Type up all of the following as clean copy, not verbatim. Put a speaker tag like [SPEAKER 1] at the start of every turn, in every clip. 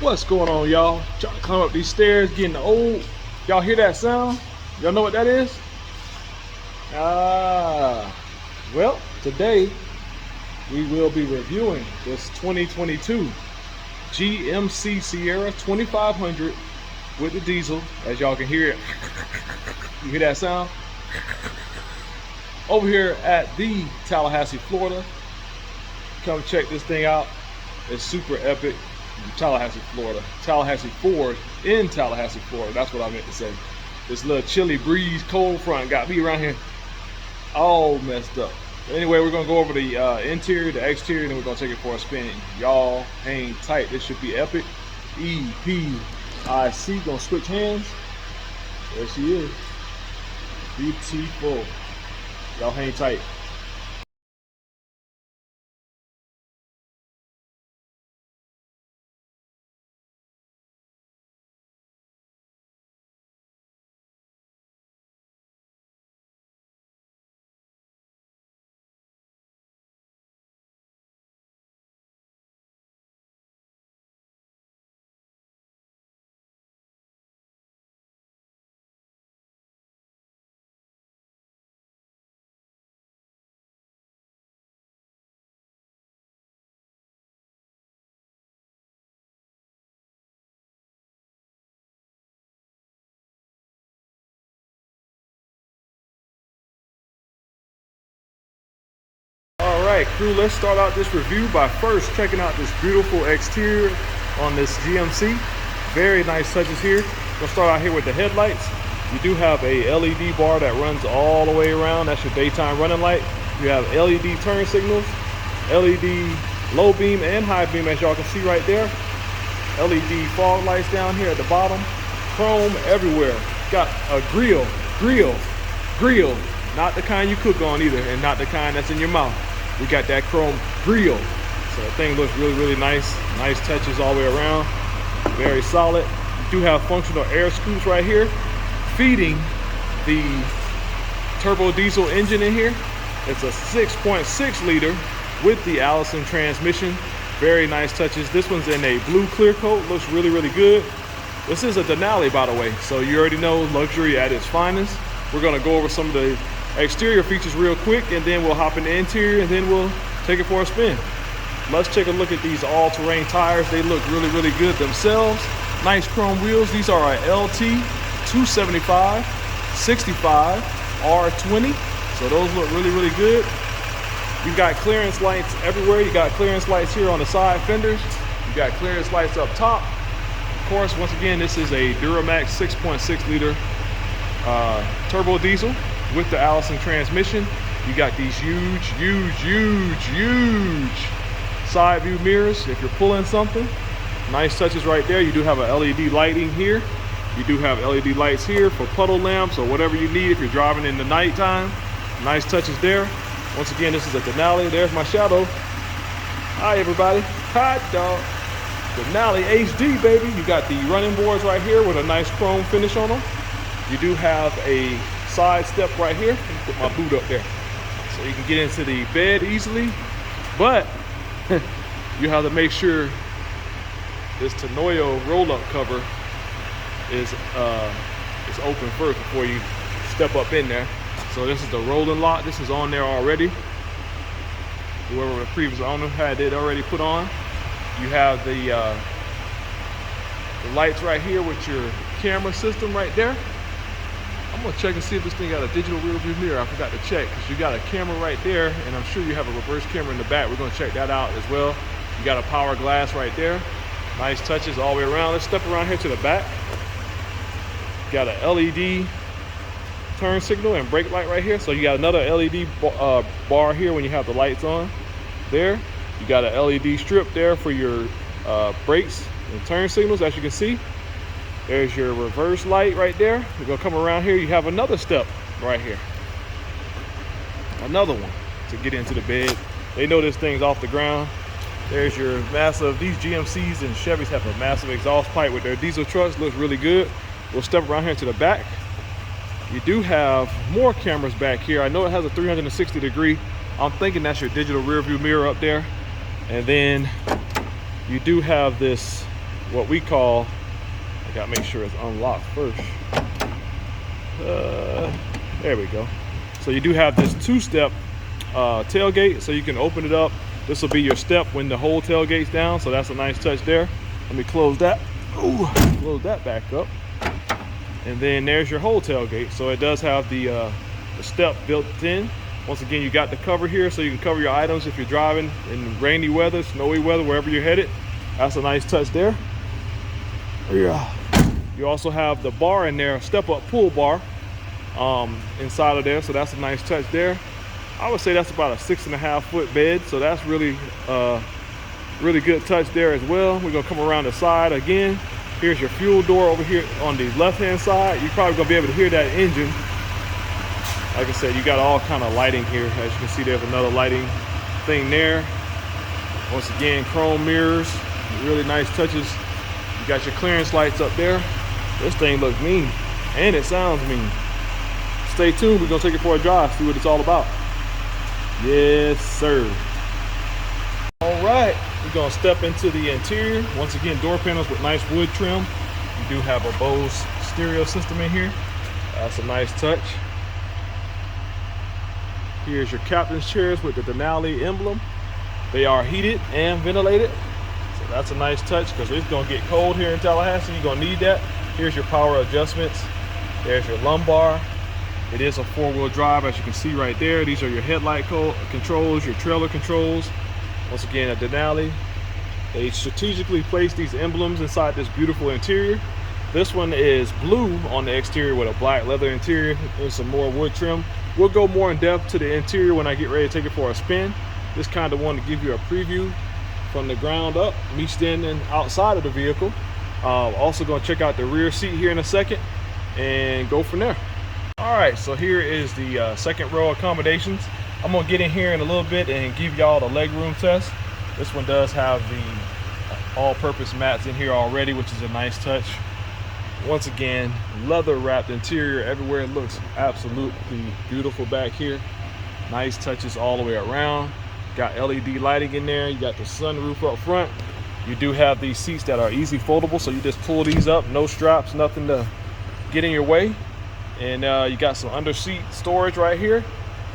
[SPEAKER 1] What's going on, y'all? Trying to climb up these stairs, getting old. Y'all hear that sound? Y'all know what that is? Well, today we will be reviewing this 2022 GMC Sierra 2500 with the diesel. As y'all can hear it. You hear that sound? Over here at the Tallahassee, Florida. Come check this thing out. It's super epic. Tallahassee, Florida. Tallahassee Ford in Tallahassee, Florida. That's what I meant to say. This little chilly breeze, cold front got me around here all messed up. But anyway, we're gonna go over the interior, the exterior, and then we're gonna take it for a spin. Y'all hang tight. This should be epic. EPIC gonna switch hands. There she is. Beautiful. Y'all hang tight. Alright crew, let's start out this review by first checking out this beautiful exterior on this GMC. Very nice touches here. We'll start out here with the headlights. You do have a LED bar that runs all the way around. That's your daytime running light. You have LED turn signals, LED low beam and high beam, as y'all can see right there. LED fog lights down here at the bottom. Chrome everywhere. Got a grill. Not the kind you cook on either, and not the kind that's in your mouth. We got that chrome grill. So the thing looks really nice. Nice touches all the way around. Very solid. You do have functional air scoops right here, feeding the turbo diesel engine in here. It's a 6.6 liter with the Allison transmission. Very nice touches. This one's in a blue clear coat. Looks really good. This is a Denali, by the way, so you already know luxury at its finest. We're gonna go over some of the exterior features real quick, and then we'll hop in the interior, and then we'll take it for a spin. Let's take a look at these all-terrain tires. They look really good themselves. Nice chrome wheels. These are a LT 275 65 R20, so those look really good. You've got clearance lights everywhere. You got clearance lights here on the side fenders. You got clearance lights up top. Of course, once again, this is a Duramax 6.6 liter turbo diesel with the Allison transmission. You got these huge side view mirrors if you're pulling something. Nice touches right there. You do have a LED lighting here. You do have LED lights here for puddle lamps or whatever you need if you're driving in the nighttime. Nice touches there. Once again, this is a Denali. There's my shadow. Hi everybody. Hot dog. Denali HD, baby. You got the running boards right here with a nice chrome finish on them. You do have a side step right here. Let me put my boot up there so you can get into the bed easily, but you have to make sure this tonneau roll-up cover is open first before you step up in there. So this is the rolling lock. This is on there already. Whoever the previous owner had it already put on. You have the lights right here with your camera system right there. I'm gonna check and see if this thing got a digital rear view mirror. I forgot to check, because you got a camera right there, and I'm sure you have a reverse camera in the back. We're gonna check that out as well. You got a power glass right there. Nice touches all the way around. Let's step around here to the back. Got a LED turn signal and brake light right here. So you got another LED bar here when you have the lights on. There, you got a LED strip there for your brakes and turn signals, as you can see. There's your reverse light right there. We're gonna come around here. You have another step right here. Another one to get into the bed. They know this thing's off the ground. There's your massive, these GMCs and Chevys have a massive exhaust pipe with their diesel trucks. Looks really good. We'll step around here to the back. You do have more cameras back here. I know it has a 360 degree. I'm thinking that's your digital rear view mirror up there. And then you do have this what we call, I gotta make sure it's unlocked first. There we go. So you do have this two-step tailgate, so you can open it up. This will be your step when the whole tailgate's down, so that's a nice touch there. Let me close that. Ooh, close that back up. And then there's your whole tailgate. So it does have the step built in. Once again, you got the cover here, so you can cover your items if you're driving in rainy weather, snowy weather, wherever you're headed. That's a nice touch there. Yeah. You also have the bar in there, step-up pull bar inside of there, so that's a nice touch there. I would say that's about a 6.5 foot bed, so that's really really good touch there as well. We're gonna come around the side again. Here's your fuel door over here on the left-hand side. You're probably gonna be able to hear that engine. Like I said, you got all kind of lighting here. As you can see, there's another lighting thing there. Once again, chrome mirrors, really nice touches. You got your clearance lights up there. This thing looks mean, and it sounds mean. Stay tuned, we're gonna take it for a drive, see what it's all about. Yes, sir. All right, we're gonna step into the interior. Once again, door panels with nice wood trim. You do have a Bose stereo system in here. That's a nice touch. Here's your captain's chairs with the Denali emblem. They are heated and ventilated. So that's a nice touch because it's gonna get cold here in Tallahassee. You're gonna need that. Here's your power adjustments. There's your lumbar. It is a 4-wheel drive, as you can see right there. These are your headlight controls, your trailer controls. Once again, a Denali. They strategically placed these emblems inside this beautiful interior. This one is blue on the exterior with a black leather interior and some more wood trim. We'll go more in depth to the interior when I get ready to take it for a spin. Just kind of wanted to give you a preview from the ground up, me standing outside of the vehicle. Also gonna check out the rear seat here in a second and go from there. All right, so here is the second row accommodations. I'm gonna get in here in a little bit and give y'all the legroom test. This one does have the all-purpose mats in here already, which is a nice touch. Once again, leather wrapped interior everywhere. It looks absolutely beautiful back here. Nice touches all the way around. Got LED lighting in there. You got the sunroof up front. You do have these seats that are easy foldable, so you just pull these up, no straps, nothing to get in your way. And you got some under seat storage right here.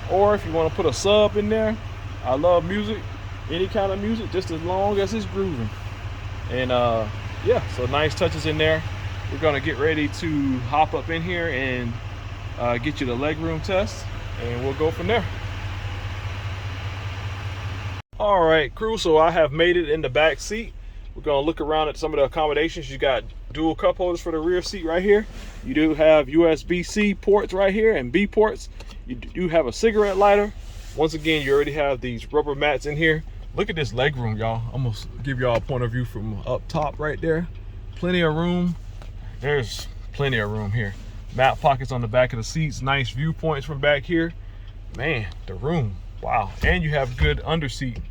[SPEAKER 1] Or if you want to put a sub in there, I love music, any kind of music, just as long as it's grooving. And yeah, so nice touches in there. We're gonna get ready to hop up in here and get you the legroom test, and we'll go from there. All right, crew, so I have made it in the back seat. We're gonna look around at some of the accommodations. You got dual cup holders for the rear seat right here. You do have USB-C ports right here and B ports. You do have a cigarette lighter. Once again, you already have these rubber mats in here. Look at this legroom, y'all. I'm gonna give y'all a point of view from up top right there. Plenty of room. There's plenty of room here. Mat pockets on the back of the seats. Nice viewpoints from back here. Man, the room, wow. And you have good underseat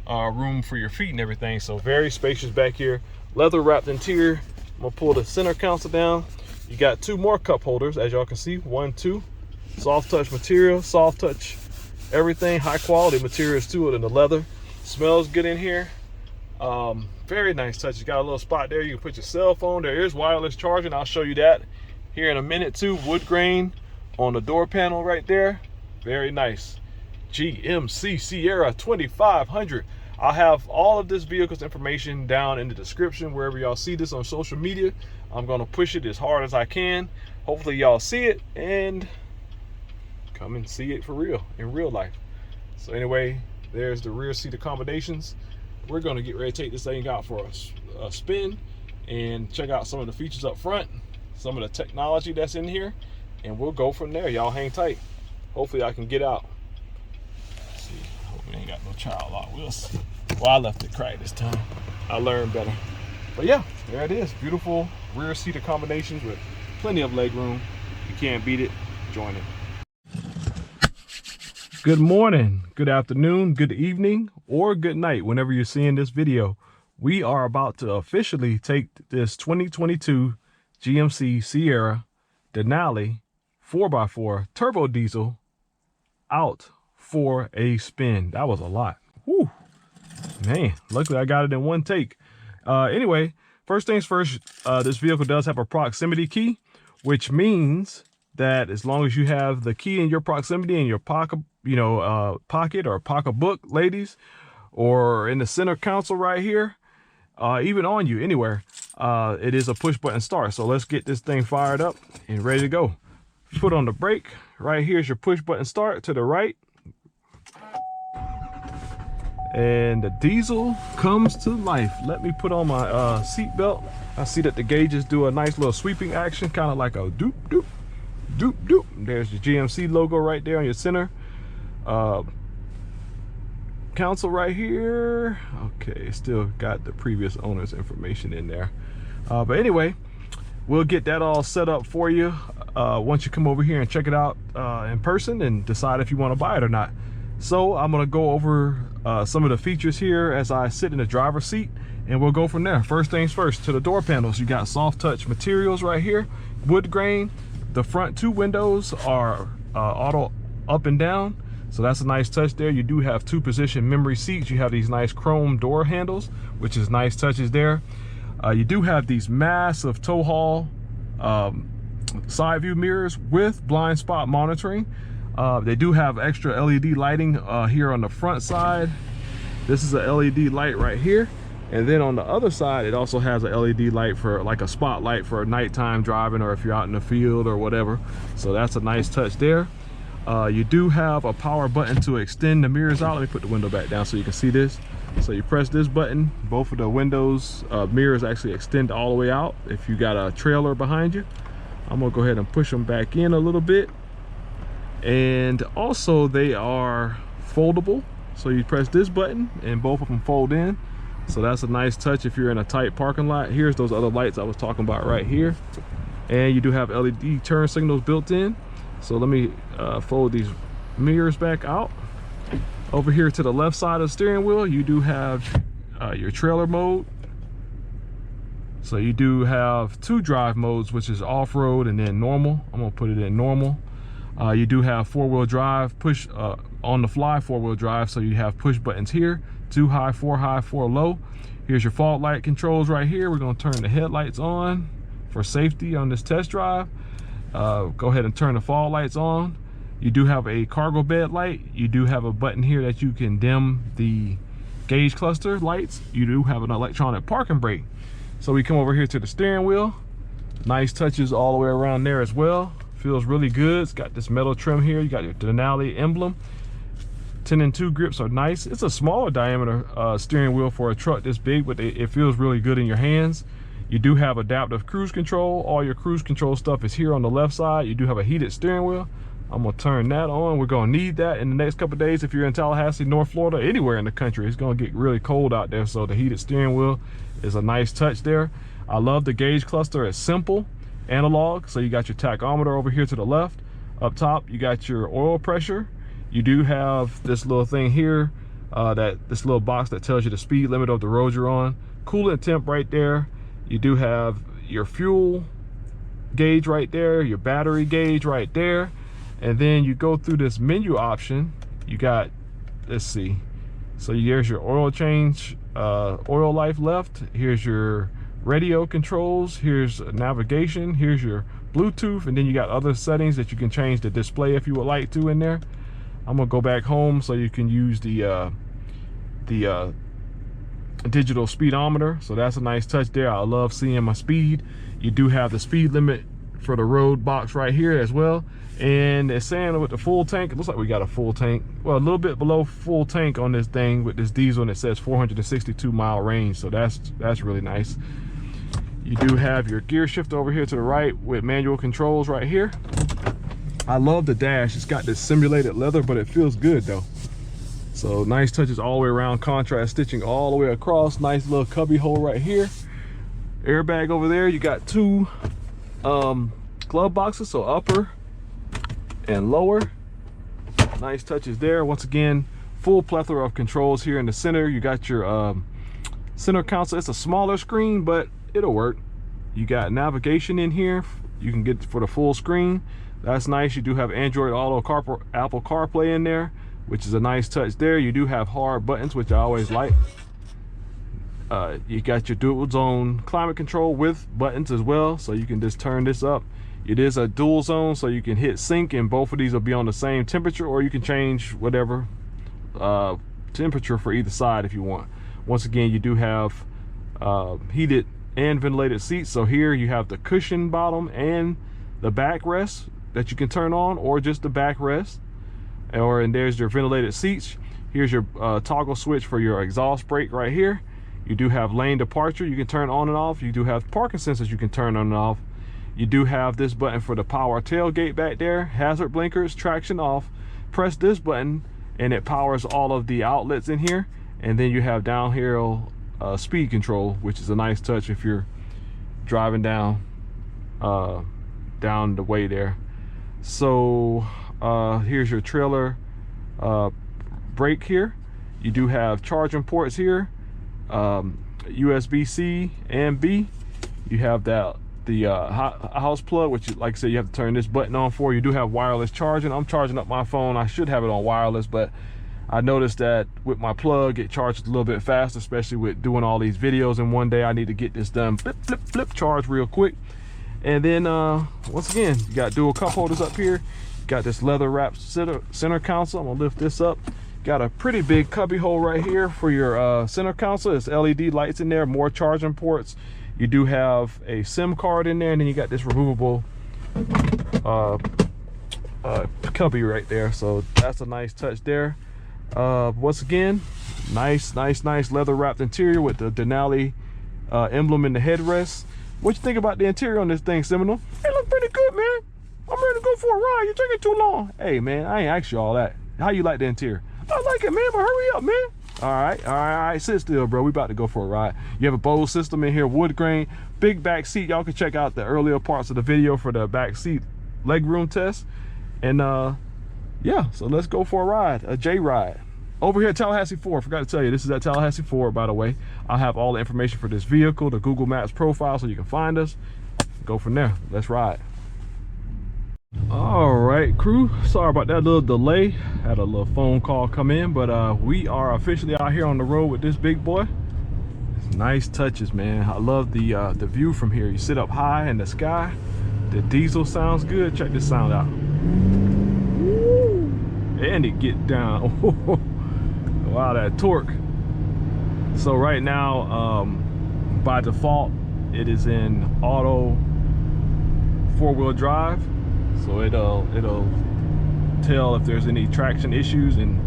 [SPEAKER 1] room for your feet and everything. So very spacious back here. Leather wrapped interior. I'm gonna pull the center console down. You got 2 more cup holders, as y'all can see. 1, 2. Soft touch material, soft touch everything. High quality materials to it, and the leather smells good in here. Very nice touch. You got a little spot there. You can put your cell phone. There is wireless charging. I'll show you that here in a minute too. Wood grain on the door panel right there. Very nice. GMC Sierra 2500. I'll have all of this vehicle's information down in the description wherever y'all see this on social media. I'm gonna push it as hard as I can. Hopefully y'all see it and come and see it for real, in real life. So anyway, there's the rear seat accommodations. We're gonna get ready to take this thing out for a spin and check out some of the features up front, some of the technology that's in here, and we'll go from there. Y'all hang tight. Hopefully I can get out. Let's see, hope we ain't got no child lock. We'll see. Well, I left it cracked this time. I learned better. But yeah, there it is. Beautiful rear seat accommodations with plenty of leg room. You can't beat it. Join it. Good morning, good afternoon, good evening, or good night whenever you're seeing this video. We are about to officially take this 2022 GMC Sierra Denali 4x4 turbo diesel out for a spin. That was a lot. Whew. Man, luckily I got it in one take. Anyway, first things first, this vehicle does have a proximity key, which means that as long as you have the key in your proximity in your pocket, pocket or pocketbook, ladies, or in the center console right here, even on you anywhere, it is a push button start. So let's get this thing fired up and ready to go. Put on the brake. Right here's your push button start to the right. And the diesel comes to life. Let me put on my seat belt. I see that the gauges do a nice little sweeping action, kind of like a doop, doop, doop, doop. There's the GMC logo right there on your center console right here. Okay, still got the previous owner's information in there. But anyway, we'll get that all set up for you once you come over here and check it out in person and decide if you want to buy it or not. So I'm going to go over some of the features here as I sit in the driver's seat, and we'll go from there. First things first, to the door panels, you got soft touch materials right here, wood grain. The front two windows are auto up and down, so that's a nice touch there. You do have 2-position memory seats. You have these nice chrome door handles, which is nice touches there. You do have these massive tow haul side view mirrors with blind spot monitoring. They do have extra LED lighting here on the front side. This is a LED light right here, and then on the other side it also has a LED light for like a spotlight for nighttime driving, or if you're out in the field or whatever. So that's a nice touch there. You do have a power button to extend the mirrors out. Let me put the window back down so you can see this. So you press this button, both of the windows mirrors actually extend all the way out if you got a trailer behind you. I'm gonna go ahead and push them back in a little bit. And also they are foldable, so you press this button and both of them fold in. So that's a nice touch if you're in a tight parking lot. Here's those other lights I was talking about right here. And you do have LED turn signals built in. So let me fold these mirrors back out. Over here to the left side of the steering wheel, you do have your trailer mode. So you do have 2 drive modes, which is off-road and then normal. I'm gonna put it in normal. You do have 4-wheel drive, push on the fly 4-wheel drive, so you have push buttons here, 2 high, 4 low. Here's your fog light controls right here. We're gonna turn the headlights on for safety on this test drive. Go ahead and turn the fog lights on. You do have a cargo bed light. You do have a button here that you can dim the gauge cluster lights. You do have an electronic parking brake. So we come over here to the steering wheel. Nice touches all the way around there as well. Feels really good. It's got this metal trim here. You got your Denali emblem. 10 and 2 grips are nice. It's a smaller diameter steering wheel for a truck this big, but it feels really good in your hands. You do have adaptive cruise control. All your cruise control stuff is here on the left side. You do have a heated steering wheel. I'm gonna turn that on. We're gonna need that in the next couple of days if you're in Tallahassee, North Florida, anywhere in the country. It's gonna get really cold out there, so the heated steering wheel is a nice touch there. I love the gauge cluster. It's simple, analog. So you got your tachometer over here to the left. Up top, you got your oil pressure. You do have this little thing here, this little box that tells you the speed limit of the road you're on. Coolant temp right there. You do have your fuel gauge right there, your battery gauge right there. And then you go through this menu option. You got, let's see. So here's your oil change, oil life left. Here's your radio controls. Here's navigation. Here's your Bluetooth. And then you got other settings that you can change the display if you would like to in there. I'm gonna go back home so you can use the digital speedometer. So that's a nice touch there. I love seeing my speed. You do have the speed limit for the road box right here as well. And it's saying with the full tank, it looks like we got a full tank. Well, a little bit below full tank on this thing with this diesel, and it says 462 mile range. So that's really nice. You do have your gear shifter over here to the right with manual controls right here. I love the dash. It's got this simulated leather, but it feels good though. So nice touches all the way around, contrast stitching all the way across. Nice little cubby hole right here. Airbag over there. You got 2 glove boxes, so upper and lower. Nice touches there. Once again, full plethora of controls here in the center. You got your center console. It's a smaller screen, but it'll work. You got navigation in here. You can get for the full screen. That's nice. You do have Android Auto, Apple CarPlay in there, which is a nice touch there. You do have hard buttons, which I always like. You got your dual zone climate control with buttons as well, so you can just turn this up. It is a dual zone, so you can hit sync and both of these will be on the same temperature, or you can change whatever temperature for either side if you want. Once again, you do have heated and ventilated seats. So here you have the cushion bottom and the backrest that you can turn on, or just the backrest. And there's your ventilated seats. Here's your toggle switch for your exhaust brake right here. You do have lane departure you can turn on and off. You do have parking sensors you can turn on and off. You do have this button for the power tailgate back there, hazard blinkers, traction off. Press this button and it powers all of the outlets in here. And then you have downhill speed control, which is a nice touch if you're driving down the way there. So here's your trailer brake here. You do have charging ports here, USB-C and B. You have the house plug, which, like I said, you have to turn this button on for. You do have wireless charging. I'm charging up my phone. I should have it on wireless, but I noticed that with my plug it charges a little bit faster, especially with doing all these videos in one day. I need to get this done, flip charge real quick. And then once again, you got dual cup holders up here. Got this leather wrapped center console. I'm gonna lift this up. Got a pretty big cubby hole right here for your center console. There's LED lights in there, more charging ports. You do have a SIM card in there, and then you got this removable cubby right there. So that's a nice touch there. Once again, nice leather wrapped interior with the Denali emblem in the headrest. What you think about the interior on this thing, Seminole? It looks pretty good, man. I'm ready to go for a ride. You're taking too long. Hey, man, I ain't asked you all that. How you like the interior? I like it, man, but hurry up, man. All right, sit still, bro. We about to go for a ride. You have a Bose system in here, wood grain, big back seat. Y'all can check out the earlier parts of the video for the back seat legroom test. And yeah, so let's go for a ride, a JRide. Over here at Tallahassee Ford, forgot to tell you, this is at Tallahassee Ford, by the way. I'll have all the information for this vehicle, the Google Maps profile, so you can find us. Go from there. Let's ride. All right, crew, sorry about that little delay. Had a little phone call come in, but we are officially out here on the road with this big boy. It's nice touches, man. I love the view from here. You sit up high in the sky. The diesel sounds good. Check this sound out. And it get down. Wow, that torque. So right now, by default, it is in auto 4-wheel drive. So it'll tell if there's any traction issues and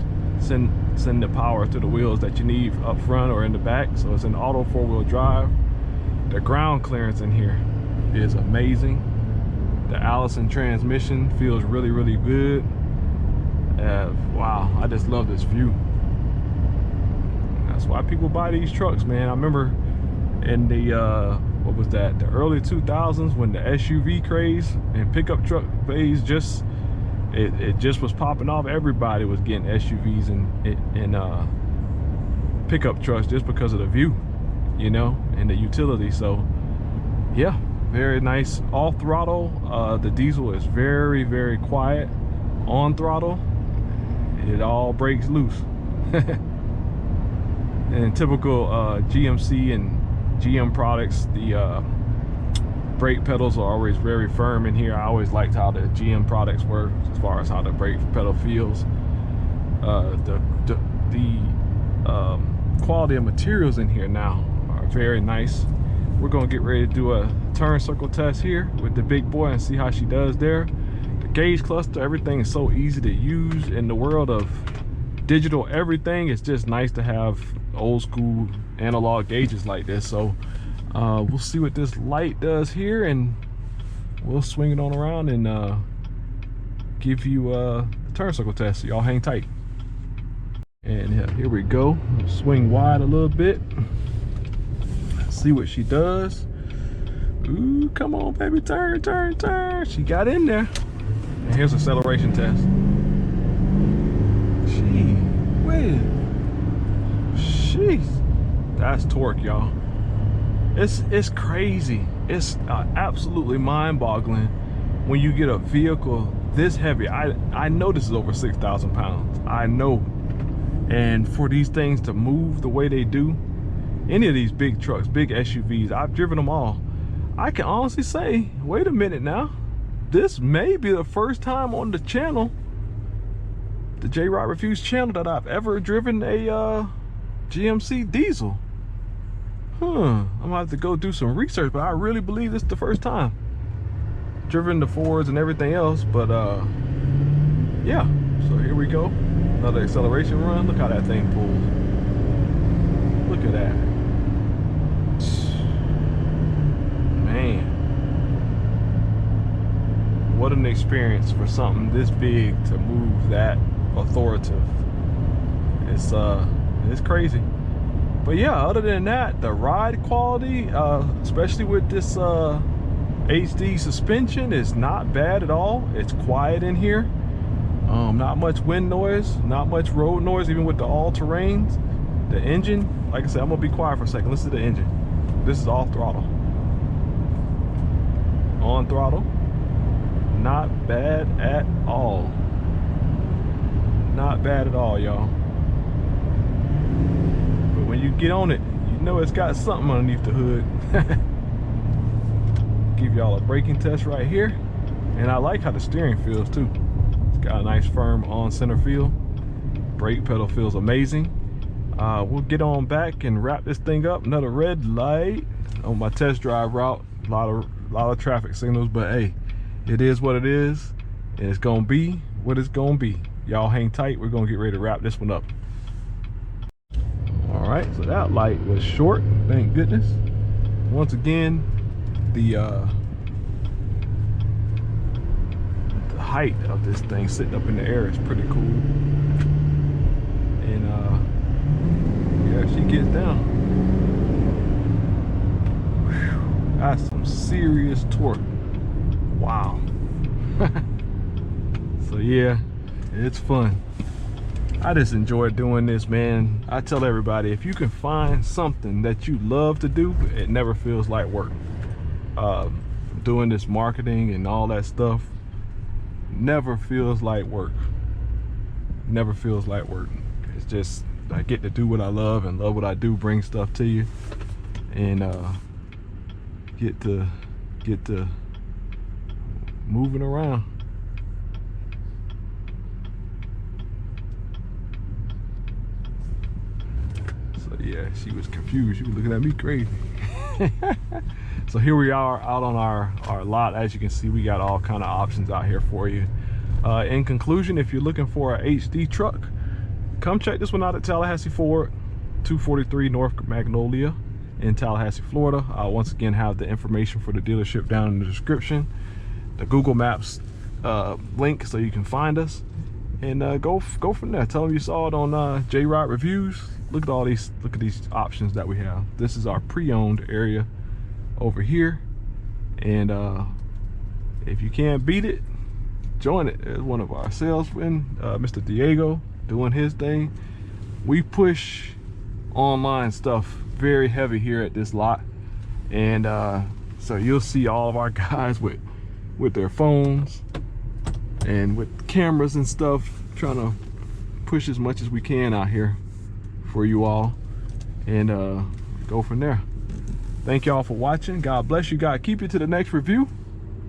[SPEAKER 1] send the power to the wheels that you need up front or in the back. So it's an auto 4-wheel drive. The ground clearance in here is amazing. The Allison transmission feels really good. Wow, I just love this view. That's why people buy these trucks, man. I remember in the what was that, the early 2000s, when the SUV craze and pickup truck phase just was popping off. Everybody was getting SUVs and pickup trucks just because of the view, you know, and the utility. So yeah, very nice. Off throttle, the diesel is very quiet. On throttle, it all breaks loose. And typical GMC and GM products, the brake pedals are always very firm in here. I always liked how the GM products work as far as how the brake pedal feels. The quality of materials in here now are very nice. We're gonna get ready to do a turn circle test here with the big boy and see how she does there. The gauge cluster, everything is so easy to use. In the world of digital everything, it's just nice to have old school analog gauges like this. So we'll see what this light does here, and we'll swing it on around and give you a turn circle test. So y'all hang tight. And here we go. Swing wide a little bit. See what she does. Ooh, come on, baby, turn. She got in there. And here's acceleration test. Jeez, that's torque, y'all. It's crazy. It's absolutely mind-boggling when you get a vehicle this heavy. I know this is over 6,000 pounds. I know. And for these things to move the way they do, any of these big trucks, big SUVs. I've driven them all. I can honestly say, wait a minute now, this may be the first time on the channel, the JRideReviews channel, that I've ever driven a GMC diesel. I'm gonna have to go do some research, but I really believe this is the first time. Driven the Fords and everything else, but yeah. So here we go, another acceleration run. Look how that thing pulls. Look at that, man. What an experience for something this big to move that authoritative. It's crazy. But yeah, other than that, the ride quality, especially with this HD suspension, is not bad at all. It's quiet in here. Not much wind noise, not much road noise, even with the all-terrains. The engine, like I said, I'm gonna be quiet for a second. Listen to the engine. This is off throttle. On throttle. Not bad at all. Not bad at all, y'all. But when you get on it, you know it's got something underneath the hood. Give y'all a braking test right here. And I like how the steering feels too. It's got a nice firm on center feel. Brake pedal feels amazing. We'll get on back and wrap this thing up. Another red light on my test drive route. A lot of traffic signals, but hey, it is what it is, and it's gonna be what it's gonna be. Y'all hang tight. We're gonna get ready to wrap this one up. All right, so that light was short, thank goodness. Once again, the height of this thing sitting up in the air is pretty cool. And yeah, she gets down. Whew, that's some serious torque. Wow. So yeah, it's fun. I just enjoy doing this, man. I tell everybody, if you can find something that you love to do, it never feels like work. Doing this marketing and all that stuff never feels like work. Never feels like work. It's just, I get to do what I love, and love what I do, bring stuff to you, and get to moving around. So yeah, she was confused. She was looking at me crazy. So here we are out on our lot. As you can see, we got all kind of options out here for you. In conclusion, if you're looking for a HD truck, come check this one out at Tallahassee Ford, 243 North Magnolia in Tallahassee, Florida. I'll once again have the information for the dealership down in the description, the Google Maps link, so you can find us, and go from there. Tell them you saw it on JRideReviews. Look at these options that we have. This is our pre-owned area over here, and if you can't beat it, join it. There's one of our salesmen, Mr. Diego, doing his thing. We push online stuff very heavy here at this lot, and so you'll see all of our guys with their phones and with cameras and stuff, trying to push as much as we can out here for you all, and go from there. Thank y'all for watching. God bless you. God keep you to the next review.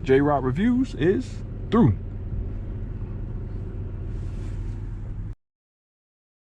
[SPEAKER 1] JRideReviews is through.